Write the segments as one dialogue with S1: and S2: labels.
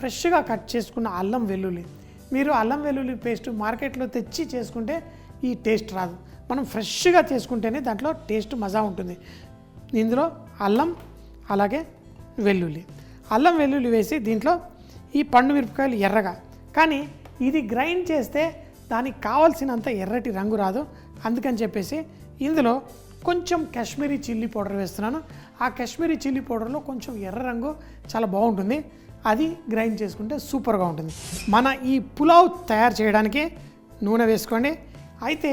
S1: ఫ్రెష్గా కట్ చేసుకున్న అల్లం వెల్లుల్లి. మీరు అల్లం వెల్లుల్లి పేస్ట్ మార్కెట్లో తెచ్చి చేసుకుంటే ఈ టేస్ట్ రాదు. మనం ఫ్రెష్గా చేసుకుంటేనే దాంట్లో టేస్ట్ మజా ఉంటుంది. ఇందులో అల్లం అలాగే వెల్లుల్లి, అల్లం వెల్లుల్లి వేసి దీంట్లో ఈ పండు మిరపకాయలు ఎర్రగా, కానీ ఇది గ్రైండ్ చేస్తే దానికి కావాల్సినంత ఎర్రటి రంగు రాదు. అందుకని చెప్పేసి ఇందులో కొంచెం కాశ్మీరీ చిల్లీ పౌడర్ వేస్తున్నాను. ఆ కాశ్మీరీ చిల్లీ పౌడర్లో కొంచెం ఎర్ర రంగు చాలా బాగుంటుంది. అది గ్రైండ్ చేసుకుంటే సూపర్గా ఉంటుంది. మన ఈ పులావ్ తయారు చేయడానికి నూనె వేసుకోండి. అయితే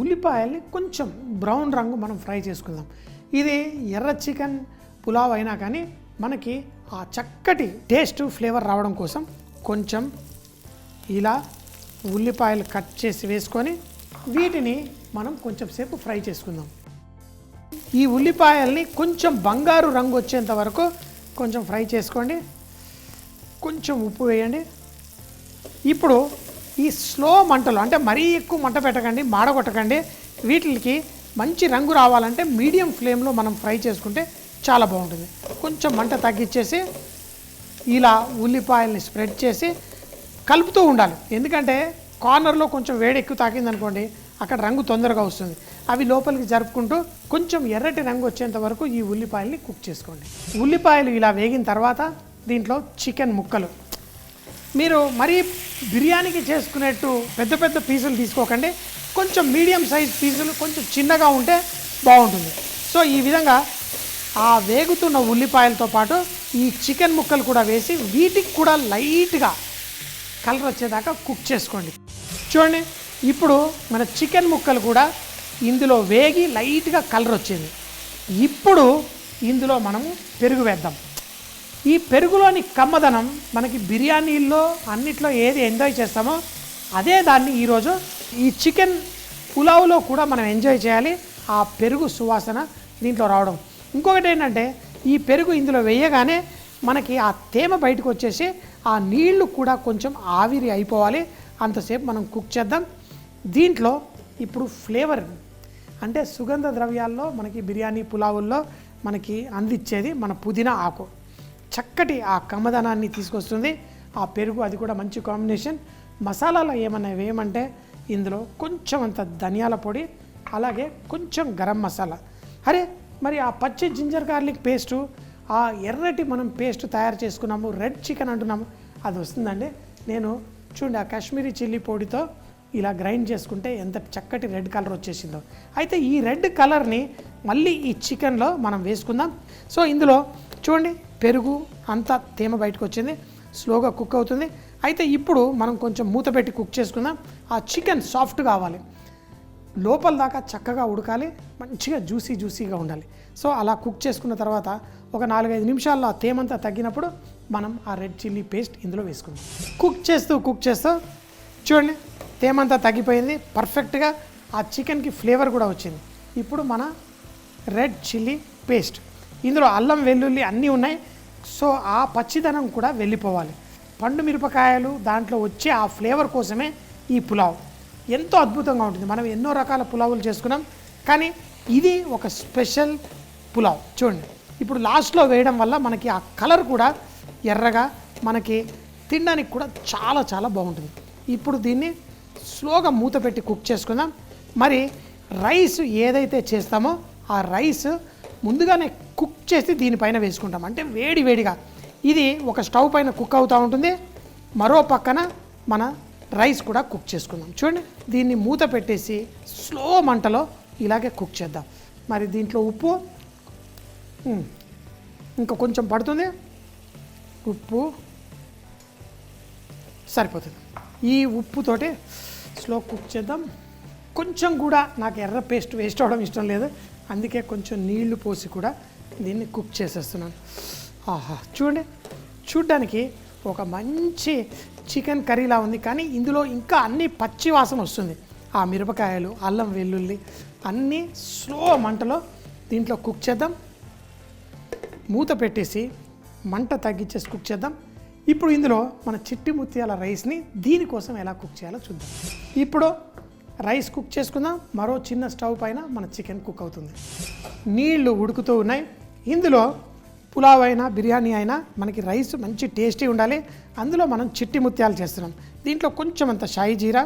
S1: ఉల్లిపాయల్ని కొంచెం బ్రౌన్ రంగు మనం ఫ్రై చేసుకుందాం. ఇది ఎర్ర చికెన్ పులావ్ అయినా కానీ మనకి ఆ చక్కటి టేస్ట్ ఫ్లేవర్ రావడం కోసం కొంచెం ఇలా ఉల్లిపాయలు కట్ చేసి వేసుకొని వీటిని మనం కొంచెం సేపు ఫ్రై చేసుకుందాం. ఈ ఉల్లిపాయల్ని కొంచెం బంగారు రంగు వచ్చేంత వరకు కొంచెం ఫ్రై చేసుకోండి. కొంచెం ఉప్పు వేయండి. ఇప్పుడు ఈ స్లో మంటలో, అంటే మరీ ఎక్కువ మంట పెట్టకండి, మాడగొట్టకండి. వీటికి మంచి రంగు రావాలంటే మీడియం ఫ్లేమ్లో మనం ఫ్రై చేసుకుంటే చాలా బాగుంటుంది. కొంచెం మంట తగ్గించేసి ఇలా ఉల్లిపాయల్ని స్ప్రెడ్ చేసి కలుపుతూ ఉండాలి. ఎందుకంటే కార్నర్లో కొంచెం వేడి ఎక్కువ తాకిందనుకోండి, అక్కడ రంగు తొందరగా వస్తుంది. అవి లోపలికి జరుపుకుంటూ కొంచెం ఎర్రటి రంగు వచ్చేంత వరకు ఈ ఉల్లిపాయల్ని కుక్ చేసుకోండి. ఉల్లిపాయలు ఇలా వేగిన తర్వాత దీంట్లో చికెన్ ముక్కలు, మీరు మరీ బిర్యానీకి చేసుకునేట్టు పెద్ద పెద్ద పీసులు తీసుకోకండి. కొంచెం మీడియం సైజ్ పీసులు కొంచెం చిన్నగా ఉంటే బాగుంటుంది. సో ఈ విధంగా ఆ వేగుతున్న ఉల్లిపాయలతో పాటు ఈ చికెన్ ముక్కలు కూడా వేసి వీటికి కూడా లైట్గా కలర్ వచ్చేదాకా కుక్ చేసుకోండి. చూడండి, ఇప్పుడు మన చికెన్ ముక్కలు కూడా ఇందులో వేగి లైట్గా కలర్ వచ్చింది. ఇప్పుడు ఇందులో మనము పెరుగు వేద్దాం. ఈ పెరుగులోని కమ్మదనం మనకి బిర్యానీల్లో అన్నిట్లో ఏది ఎంజాయ్ చేస్తామో అదే దాన్ని ఈరోజు ఈ చికెన్ పులావ్లో కూడా మనం ఎంజాయ్ చేయాలి. ఆ పెరుగు సువాసన దీంట్లో రావడం. ఇంకొకటి ఏంటంటే ఈ పెరుగు ఇందులో వేయగానే మనకి ఆ తేమ బయటకు వచ్చేసి ఆ నీళ్లు కూడా కొంచెం ఆవిరి అయిపోవాలి. అంతసేపు మనం కుక్ చేద్దాం. దీంట్లో ఇప్పుడు ఫ్లేవర్, అంటే సుగంధ ద్రవ్యాల్లో మనకి బిర్యానీ పులావుల్లో మనకి అందించేది మన పుదీనా ఆకు. చక్కటి ఆ కమ్మదనాన్ని తీసుకొస్తుంది ఆ పెరుగు. అది కూడా మంచి కాంబినేషన్. మసాలాలు ఏమన్నా వేయమంటే ఇందులో కొంచెం అంత ధనియాల పొడి, అలాగే కొంచెం గరం మసాలా. అరే మరి ఆ పచ్చి జింజర్ గార్లిక్ పేస్టు, ఆ ఎర్రటి మనం పేస్ట్ తయారు చేసుకున్నాము, రెడ్ చికెన్ అంటున్నాము, అది వస్తుందండి. నేను చూడండి ఆ కాశ్మీరీ చిల్లీ పొడితో ఇలా గ్రైండ్ చేసుకుంటే ఎంత చక్కటి రెడ్ కలర్ వచ్చేసిందో. అయితే ఈ రెడ్ కలర్ని మళ్ళీ ఈ చికెన్లో మనం వేసుకుందాం. సో ఇందులో చూడండి పెరుగు అంతా తేమ బయటకు వచ్చింది, స్లోగా కుక్ అవుతుంది. అయితే ఇప్పుడు మనం కొంచెం మూత పెట్టి కుక్ చేసుకుందాం. ఆ చికెన్ సాఫ్ట్ కావాలి, లోపల దాకా చక్కగా ఉడకాలి, మంచిగా జ్యూసీగా ఉండాలి. సో అలా కుక్ చేసుకున్న తర్వాత ఒక 4-5 నిమిషాల్లో ఆ తేమంతా తగ్గినప్పుడు మనం ఆ రెడ్ చిల్లీ పేస్ట్ ఇందులో వేసుకుందాం. కుక్ చేస్తూ చూడండి తేమంతా తగ్గిపోయింది, పర్ఫెక్ట్గా ఆ చికెన్కి ఫ్లేవర్ కూడా వచ్చింది. ఇప్పుడు మన రెడ్ చిల్లీ పేస్ట్, ఇందులో అల్లం వెల్లుల్లి అన్నీ ఉన్నాయి. సో ఆ పచ్చిదనం కూడా వెళ్ళిపోవాలి. పండు మిరపకాయలు దాంట్లో వచ్చే ఆ ఫ్లేవర్ కోసమే ఈ పులావ్ ఎంతో అద్భుతంగా ఉంటుంది. మనం ఎన్నో రకాల పులావులు చేసుకున్నాం, కానీ ఇది ఒక స్పెషల్ పులావ్. చూడండి ఇప్పుడు లాస్ట్లో వేయడం వల్ల మనకి ఆ కలర్ కూడా ఎర్రగా మనకి తినడానికి కూడా చాలా చాలా బాగుంటుంది. ఇప్పుడు దీన్ని స్లోగా మూత పెట్టి కుక్ చేసుకుందాం. మరి రైస్ ఏదైతే చేస్తామో ఆ రైస్ ముందుగానే కుక్ చేసి దీనిపైన వేసుకుంటాం. అంటే వేడిగా ఇది ఒక స్టవ్ పైన కుక్ అవుతూ ఉంటుంది, మరో పక్కన మన రైస్ కూడా కుక్ చేసుకుందాం. చూడండి దీన్ని మూత పెట్టేసి స్లో మంటలో ఇలాగే కుక్ చేద్దాం. మరి దీంట్లో ఉప్పు ఇంకా కొంచెం పడుతుంది, ఉప్పు సరిపోతుంది. ఈ ఉప్పుతోటి స్లో కుక్ చేద్దాం. కొంచెం కూడా నాకు ఎర్ర పేస్ట్ వేస్ట్ అవ్వడం ఇష్టం లేదు, అందుకే కొంచెం నీళ్లు పోసి కూడా దీన్ని కుక్ చేసేస్తున్నాను. ఆహా చూడడానికి ఒక మంచి చికెన్ కర్రీలా ఉంది, కానీ ఇందులో ఇంకా అన్ని పచ్చి వాసన వస్తుంది. ఆ మిరపకాయలు, అల్లం వెల్లుల్లి అన్నీ స్లో మంటలో దీంట్లో కుక్ చేద్దాం. మూత పెట్టేసి మంట తగ్గించేసి కుక్ చేద్దాం. ఇప్పుడు ఇందులో మన చిట్టి ముత్యాల రైస్ని దీనికోసం ఎలా కుక్ చేయాలో చూద్దాం. ఇప్పుడు రైస్ కుక్ చేసుకుందాం. మరో చిన్న స్టవ్ పైన మన చికెన్ కుక్ అవుతుంది. నీళ్లు ఉడుకుతూ ఉన్నాయి. ఇందులో పులావ్ అయినా బిర్యానీ అయినా మనకి రైస్ మంచి టేస్టీ ఉండాలి. అందులో మనం చిట్టి ముత్యాలు చేస్తున్నాం. దీంట్లో కొంచెం అంత షాయి జీరా,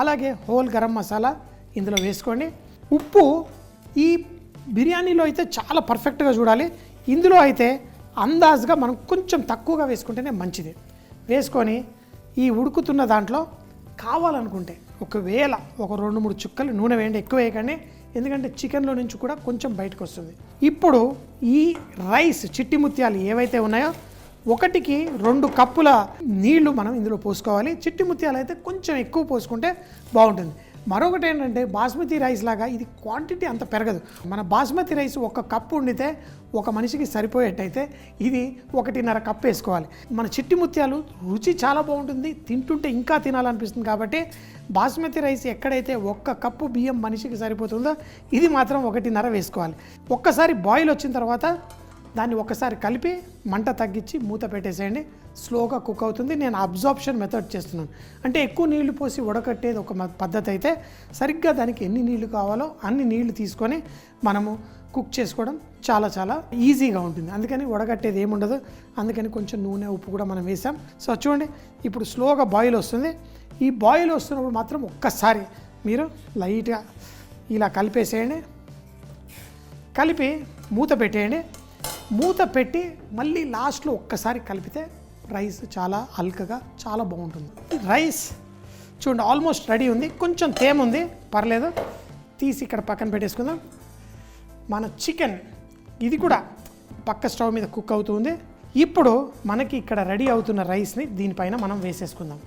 S1: అలాగే హోల్ గరం మసాలా ఇందులో వేసుకోండి. ఉప్పు ఈ బిర్యానీలో అయితే చాలా పర్ఫెక్ట్గా చూడాలి. ఇందులో అయితే అందాజుగా మనం కొంచెం తక్కువగా వేసుకుంటేనే మంచిది. వేసుకొని ఈ ఉడుకుతున్న దాంట్లో కావాలనుకుంటే ఒకవేళ ఒక 2-3 చుక్కలు నూనె వేయండి, ఎక్కువ వేయకండి, ఎందుకంటే చికెన్లో నుంచి కూడా కొంచెం బయటకు వస్తుంది. ఇప్పుడు ఈ రైస్ చిట్టి ముత్యాలు ఏవైతే ఉన్నాయో 1కి 2 కప్పుల నీళ్లు మనం ఇందులో పోసుకోవాలి. చిట్టి ముత్యాలు అయితే కొంచెం ఎక్కువ పోసుకుంటే బాగుంటుంది. మరొకటి ఏంటంటే బాస్మతి రైస్ లాగా ఇది క్వాంటిటీ అంత పెరగదు. మన బాస్మతి రైస్ 1 కప్పు వండితే ఒక మనిషికి సరిపోయేట్టయితే ఇది 1.5 కప్పు వేసుకోవాలి. మన చిట్టి ముత్యాలు రుచి చాలా బాగుంటుంది, తింటుంటే ఇంకా తినాలనిపిస్తుంది. కాబట్టి బాస్మతి రైస్ ఎక్కడైతే 1 కప్పు బియ్యం మనిషికి సరిపోతుందో ఇది మాత్రం 1.5 వేసుకోవాలి. ఒక్కసారి బాయిల్ వచ్చిన తర్వాత దాన్ని ఒకసారి కలిపి మంట తగ్గించి మూత పెట్టేసేయండి. స్లోగా కుక్ అవుతుంది. నేను అబ్జార్ప్షన్ మెథడ్ చేస్తున్నాను, అంటే ఎక్కువ నీళ్లు పోసి ఉడకట్టేది ఒక పద్ధతి అయితే సరిగ్గా దానికి ఎన్ని నీళ్లు కావాలో అన్ని నీళ్లు తీసుకొని మనము కుక్ చేసుకోవడం చాలా చాలా ఈజీగా ఉంటుంది. అందుకని ఉడకట్టేది ఏముండదు. అందుకని కొంచెం నూనె, ఉప్పు కూడా మనం వేసాం. సో చూడండి, ఇప్పుడు స్లోగా బాయిల్ వస్తుంది. ఈ బాయిల్ వస్తున్నప్పుడు మాత్రం ఒక్కసారి మీరు లైట్గా ఇలా కలిపేసేయండి. కలిపి మూత పెట్టేయండి. మూత పెట్టి మళ్ళీ లాస్ట్లో ఒక్కసారి కలిపితే రైస్ చాలా హల్కగా చాలా బాగుంటుంది. రైస్ చూడండి ఆల్మోస్ట్ రెడీ ఉంది. కొంచెం తేమ ఉంది, పర్లేదు, తీసి ఇక్కడ పక్కన పెట్టేసుకుందాం. మన చికెన్ ఇది కూడా పక్క స్టవ్ మీద కుక్ అవుతుంది. ఇప్పుడు మనకి ఇక్కడ రెడీ అవుతున్న రైస్ని దీనిపైన మనం వేసేసుకుందాం.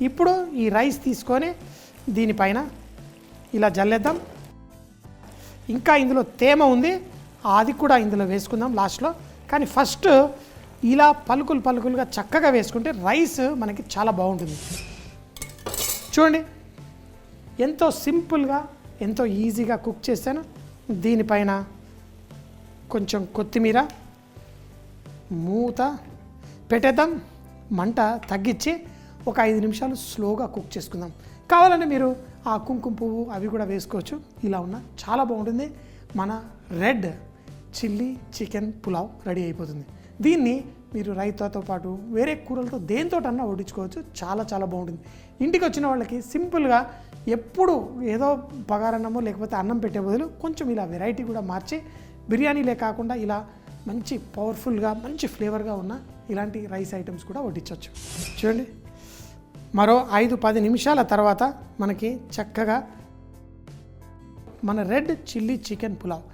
S1: ఇప్పుడు ఈ రైస్ తీసుకొని దీనిపైన ఇలా జల్లేద్దాం. ఇంకా ఇందులో తేమ ఉంది, అది కూడా ఇందులో వేసుకుందాం లాస్ట్లో. కానీ ఫస్ట్ ఇలా పలుకులుగా చక్కగా వేసుకుంటే రైస్ మనకి చాలా బాగుంటుంది. చూడండి ఎంతో సింపుల్గా ఎంతో ఈజీగా కుక్ చేశాను. దీనిపైన కొంచెం కొత్తిమీర, మూత పెట్టేద్దాం. మంట తగ్గించి ఒక 5 నిమిషాలు స్లోగా కుక్ చేసుకుందాం. కావాలంటే మీరు ఆ కుంకుమ పువ్వు అవి కూడా వేసుకోవచ్చు. ఇలా ఉన్న చాలా బాగుంటుంది. మన red chilli chicken pulao ready అయిపోతుంది. దీన్ని మీరు రైతాతో పాటు వేరే కూరలతో దేనితోటన్నా వడ్డించుకోవచ్చు. చాలా చాలా బాగుంటుంది. ఇంటికి వచ్చిన వాళ్ళకి సింపుల్గా ఎప్పుడు ఏదో బగారన్నమో లేకపోతే అన్నం పెట్టే బదులు కొంచెం ఇలా వెరైటీ కూడా మార్చి బిర్యానీలే కాకుండా ఇలా మంచి పవర్ఫుల్గా మంచి ఫ్లేవర్గా ఉన్న ఇలాంటి రైస్ ఐటమ్స్ కూడా వడ్డించవచ్చు. చూడండి, మరో 5-10 నిమిషాల తర్వాత మనకి చక్కగా మన రెడ్ చిల్లీ చికెన్ పులావ్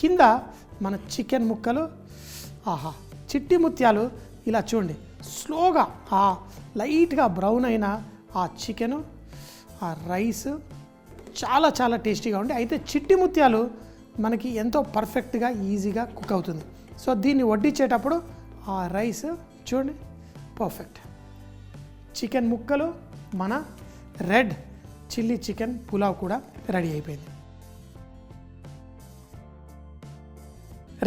S1: కింద మన చికెన్ ముక్కలు, ఆహా చిట్టి ముత్యాలు ఇలా చూడండి స్లోగా ఆ లైట్గా బ్రౌన్ అయిన ఆ చికెను, ఆ రైస్ చాలా చాలా టేస్టీగా ఉండి, అయితే చిట్టి ముత్యాలు మనకి ఎంతో పర్ఫెక్ట్గా ఈజీగా కుక్ అవుతుంది. సో దీన్ని వడ్డించేటప్పుడు ఆ రైస్ చూడండి పర్ఫెక్ట్. చికెన్ ముక్కలు, మన రెడ్ చిల్లీ చికెన్ పులావ్ కూడా రెడీ అయిపోయింది.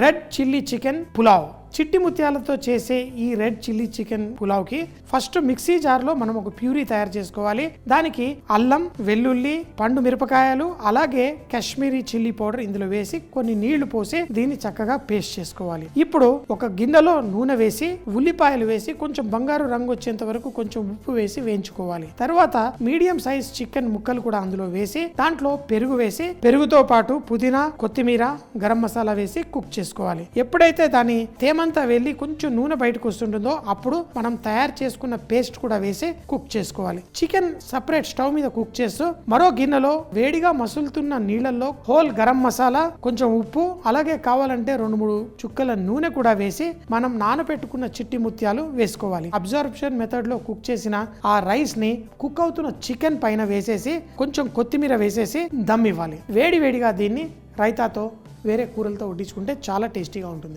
S1: రెడ్ చిల్లీ చికెన్ పులావ్, చిట్టి ముత్యాలతో చేసే ఈ రెడ్ చిల్లీ చికెన్ పులావ్కి ఫస్ట్ మిక్సీ జార్లో మనం ఒక ప్యూరీ తయారు చేసుకోవాలి. దానికి అల్లం, వెల్లుల్లి, పండు మిరపకాయలు, అలాగే కాశ్మీరీ చిల్లీ పౌడర్ ఇందులో వేసి కొన్ని నీళ్లు పోసి దీన్ని చక్కగా పేస్ట్ చేసుకోవాలి. ఇప్పుడు ఒక గిన్నెలో నూనె వేసి ఉల్లిపాయలు వేసి కొంచెం బంగారు రంగు వచ్చేంత వరకు కొంచెం ఉప్పు వేసి వేయించుకోవాలి. తర్వాత మీడియం సైజ్ చికెన్ ముక్కలు కూడా అందులో వేసి దాంట్లో పెరుగు వేసి పెరుగుతో పాటు పుదీనా, కొత్తిమీర, గరం మసాలా వేసి కుక్ చేసుకోవాలి. ఎప్పుడైతే దాని తేమంతా వెళ్ళి కొంచెం నూనె బయటకు వస్తుంటుందో అప్పుడు మనం తయారు చేసుకున్న పేస్ట్ కూడా వేసి కుక్ చేసుకోవాలి. చికెన్ సపరేట్ స్టవ్ మీద కుక్ చేస్తూ మరో గిన్నెలో వేడిగా మసులుతున్న నీళ్లలో హోల్ గరం మసాలా, కొంచెం ఉప్పు, అలాగే కావాలంటే 2-3 చుక్కల నూనె కూడా వేసి మనం నానబెట్టుకున్న చిట్టి ముత్యాలు వేసుకోవాలి. అబ్జార్ప్షన్ మెథడ్ లో కుక్ చేసిన ఆ రైస్ ని కుక్ అవుతున్న చికెన్ పైన వేసేసి కొంచెం కొత్తిమీర వేసేసి దమ్ ఇవ్వాలి. వేడిగా దీన్ని రైతాతో వేరే కూరలతో వడ్డించుకుంటే చాలా టేస్టీగా ఉంటుంది.